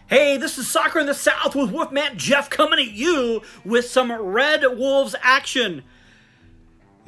Hey, this is Soccer in the South with Wolfman Jeff coming at you with some Red Wolves action.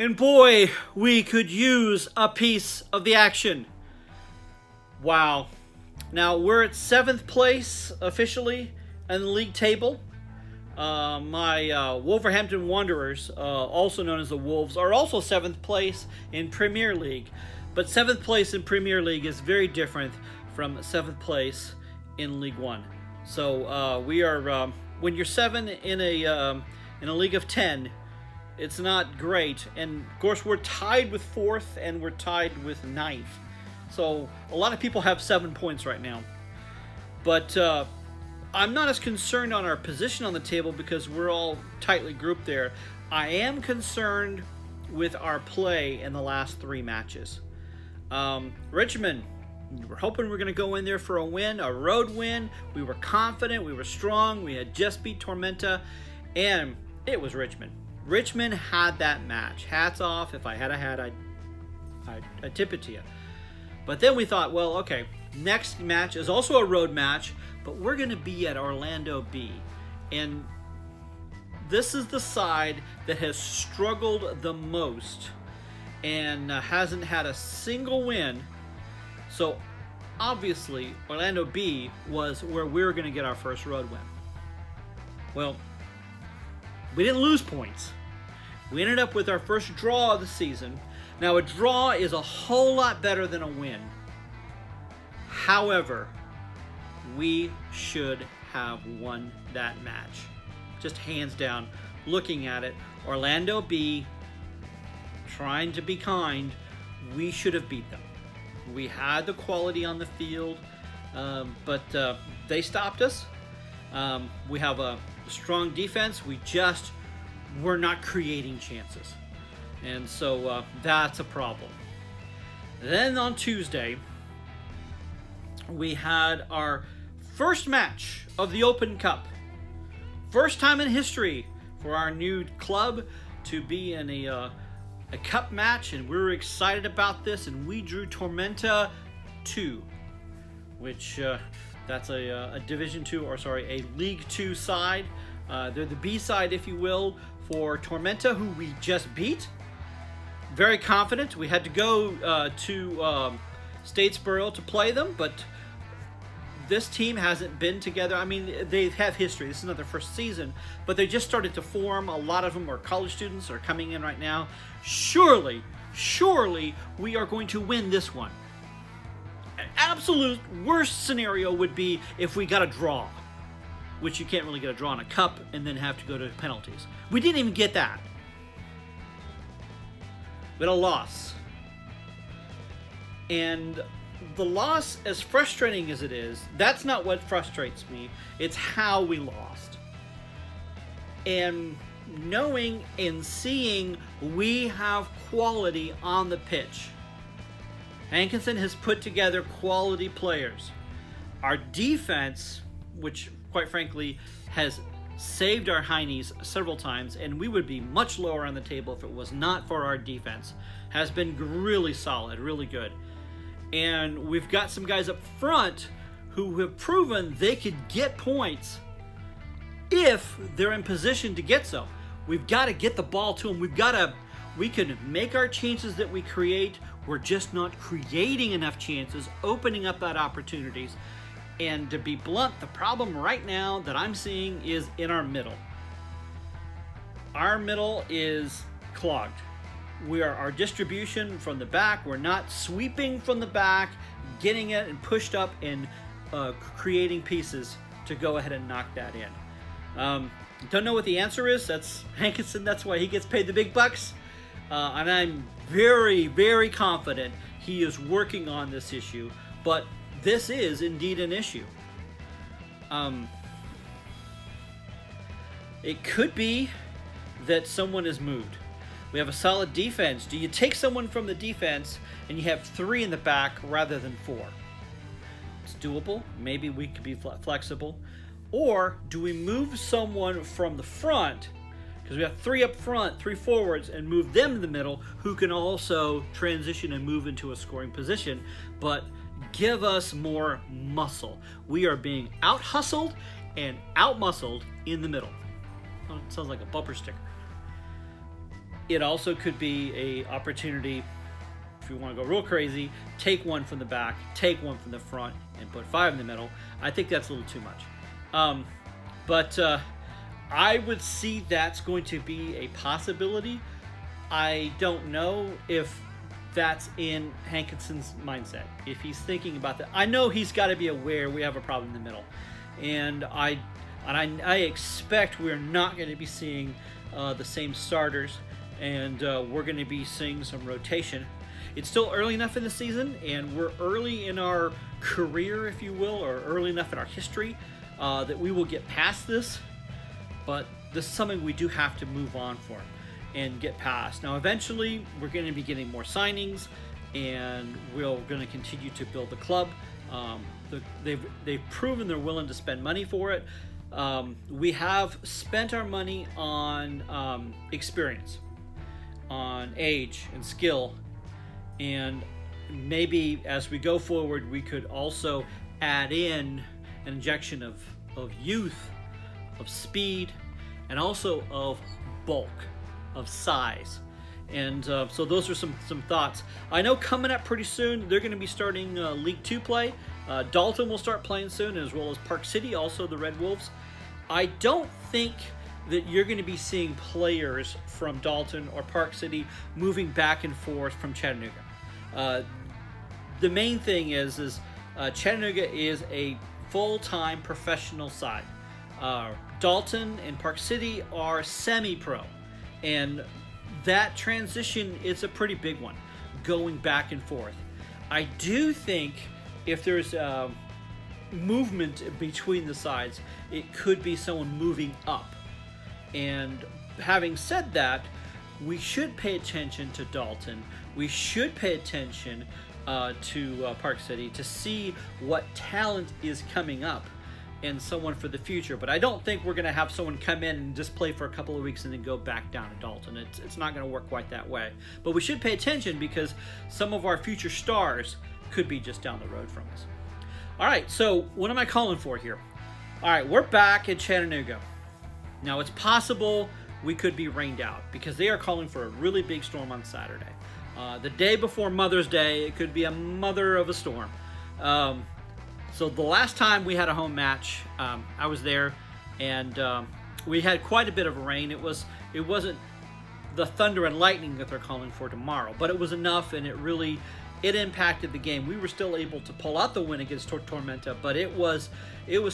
And boy, we could use a piece of the action. Wow. Now, we're at 7th place officially in the league table. My Wolverhampton Wanderers, also known as the Wolves, are also 7th place in Premier League. But 7th place in Premier League is very different from 7th place in League One. So we are when you're 7 in a league of 10, it's not great. And of course we're tied with 4th and we're tied with 9th. So a lot of people have 7 points right now. But I'm not as concerned on our position on the table because we're all tightly grouped there. I am concerned with our play in the last 3 matches. Richmond, we were hoping we were going to go in there for a win, a road win. We were confident, we were strong. We had just beat Tormenta, and it was Richmond. Richmond had that match. Hats off. If I had a hat, I'd tip it to you. But then we thought, well, okay, next match is also a road match, but we're going to be at Orlando B. And this is the side that has struggled the most and hasn't had a single win. So obviously Orlando B was where we were going to get our first road win. Well, we didn't lose points. We ended up with our first draw of the season. Now, a draw is a whole lot better than a win. However, we should have won that match. Just hands down. Looking at it, Orlando B, trying to be kind, we should have beat them. We had the quality on the field, but they stopped us. We have a strong defense. We just were not creating chances. And so that's a problem. Then on Tuesday, we had our first match of the Open Cup. First time in history for our new club to be in a cup match, and we were excited about this, and we drew Tormenta 2, which that's a Division 2, or sorry, a League 2 side. They're the B side, if you will, for Tormenta, who we just beat. Very confident. We had to go to Statesboro to play them, but this team hasn't been together. I mean, they have history. This is not their first season, but they just started to form. A lot of them are college students, are coming in right now. Surely we are going to win this one. An absolute worst scenario would be if we got a draw, which you can't really get a draw in a cup and then have to go to penalties. We didn't even get that. We had a loss. And the loss, as frustrating as it is, that's not what frustrates me. It's how we lost. And knowing and seeing we have quality on the pitch. Hankinson has put together quality players. Our defense, which quite frankly has saved our heinies several times, and we would be much lower on the table if it was not for our defense, has been really solid, really good. And we've got some guys up front who have proven they could get points if they're in position to get so. We've got to get the ball to them. We can make our chances that we create. We're just not creating enough chances, opening up that opportunities. And to be blunt, the problem right now that I'm seeing is in our middle. Our middle is clogged. Our distribution from the back, we're not sweeping from the back, getting it and pushed up and creating pieces to go ahead and knock that in. Don't know what the answer is. That's Hankinson. That's why he gets paid the big bucks. And I'm very, very confident he is working on this issue. But this is indeed an issue. It could be that someone is moved. We have a solid defense. Do you take someone from the defense and you have 3 in the back rather than 4? It's doable. Maybe we could be flexible. Or do we move someone from the front, because we have 3 up front, 3 forwards, and move them to the middle who can also transition and move into a scoring position, but give us more muscle. We are being out-hustled and out-muscled in the middle. Oh, it sounds like a bumper sticker. It also could be a opportunity, if you want to go real crazy, take one from the back, take one from the front, and put 5 in the middle. I think that's a little too much. But I would see that's going to be a possibility. I don't know if that's in Hankinson's mindset, if he's thinking about that. I know he's got to be aware we have a problem in the middle, and I expect we're not going to be seeing the same starters, and we're going to be seeing some rotation. It's still early enough in the season, and we're early in our career, if you will, or early enough in our history that we will get past this, but this is something we do have to move on for and get past. Now, eventually, we're going to be getting more signings, and we're going to continue to build the club. They've proven they're willing to spend money for it. We have spent our money on experience, on age and skill, and maybe as we go forward, we could also add in an injection of youth, of speed, and also of bulk, of size. And so those are some thoughts. I know coming up pretty soon, they're going to be starting League 2 play. Dalton will start playing soon, as well as Park City, also the Red Wolves. I don't think that you're going to be seeing players from Dalton or Park City moving back and forth from Chattanooga. The main thing is Chattanooga is a full-time professional side. Dalton and Park City are semi-pro, and that transition is a pretty big one, going back and forth. I do think if there's movement between the sides, it could be someone moving up. And having said that, we should pay attention to Dalton. We should pay attention to Park City to see what talent is coming up and someone for the future. But I don't think we're going to have someone come in and just play for a couple of weeks and then go back down to Dalton. It's not going to work quite that way. But we should pay attention because some of our future stars could be just down the road from us. All right, so what am I calling for here? All right, we're back at Chattanooga. Now, it's possible we could be rained out because they are calling for a really big storm on Saturday. The day before Mother's Day, it could be a mother of a storm. So the last time we had a home match, I was there, and we had quite a bit of rain. It wasn't the thunder and lightning that they're calling for tomorrow, but it was enough, and it impacted the game. We were still able to pull out the win against Tormenta, but it was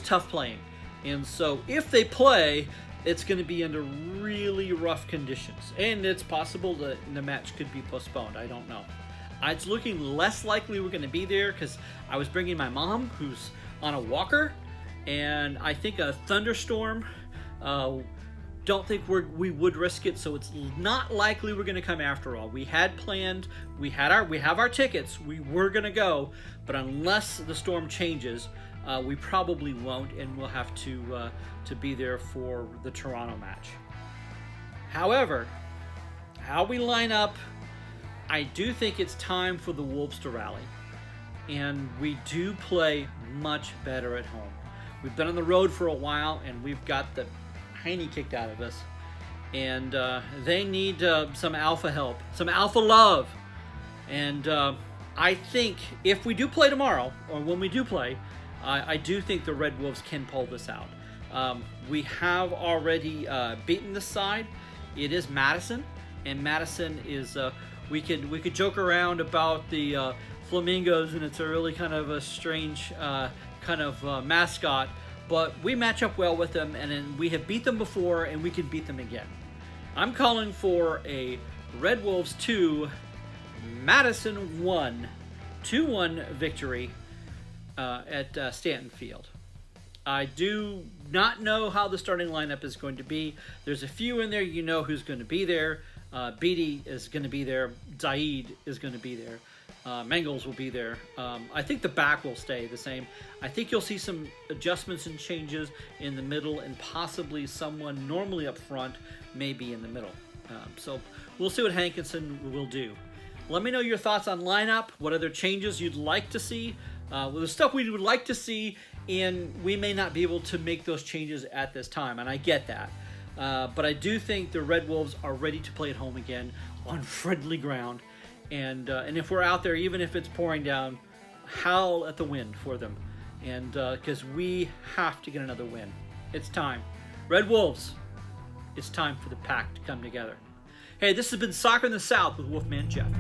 tough playing. And so if they play, it's going to be under really rough conditions, and it's possible that the match could be postponed. I don't know. It's looking less likely we're going to be there because I was bringing my mom, who's on a walker, and I think a thunderstorm, don't think we would risk it, so it's not likely we're going to come after all. We had planned, we have our tickets, we were going to go, but unless the storm changes, we probably won't, and we'll have to be there for the Toronto match. However, how we line up, I do think it's time for the Wolves to rally, and we do play much better at home. We've been on the road for a while, and we've got the hiney kicked out of us, and they need some alpha help, some alpha love. And I think if we do play tomorrow, or when we do play, I do think the Red Wolves can pull this out. We have already beaten this side. It is Madison, and Madison is we could joke around about the flamingos, and it's a really kind of a strange mascot, but we match up well with them, and then we have beat them before, and we can beat them again. I'm calling for a Red Wolves 2, Madison 1, 2-1 victory at Stanton Field. I do not know how the starting lineup is going to be. There's a few in there you know who's going to be there. Beatty is going to be there. Zaid is going to be there. Mangles will be there. I think the back will stay the same. I think you'll see some adjustments and changes in the middle, and possibly someone normally up front maybe in the middle. So we'll see what Hankinson will do. Let me know your thoughts on lineup, what other changes you'd like to see. the stuff we would like to see, and we may not be able to make those changes at this time, and I get that. But I do think the Red Wolves are ready to play at home again on friendly ground, and if we're out there, even if it's pouring down, howl at the wind for them, and because we have to get another win. It's time. Red Wolves, it's time for the pack to come together. Hey, this has been Soccer in the South with Wolfman Jeff.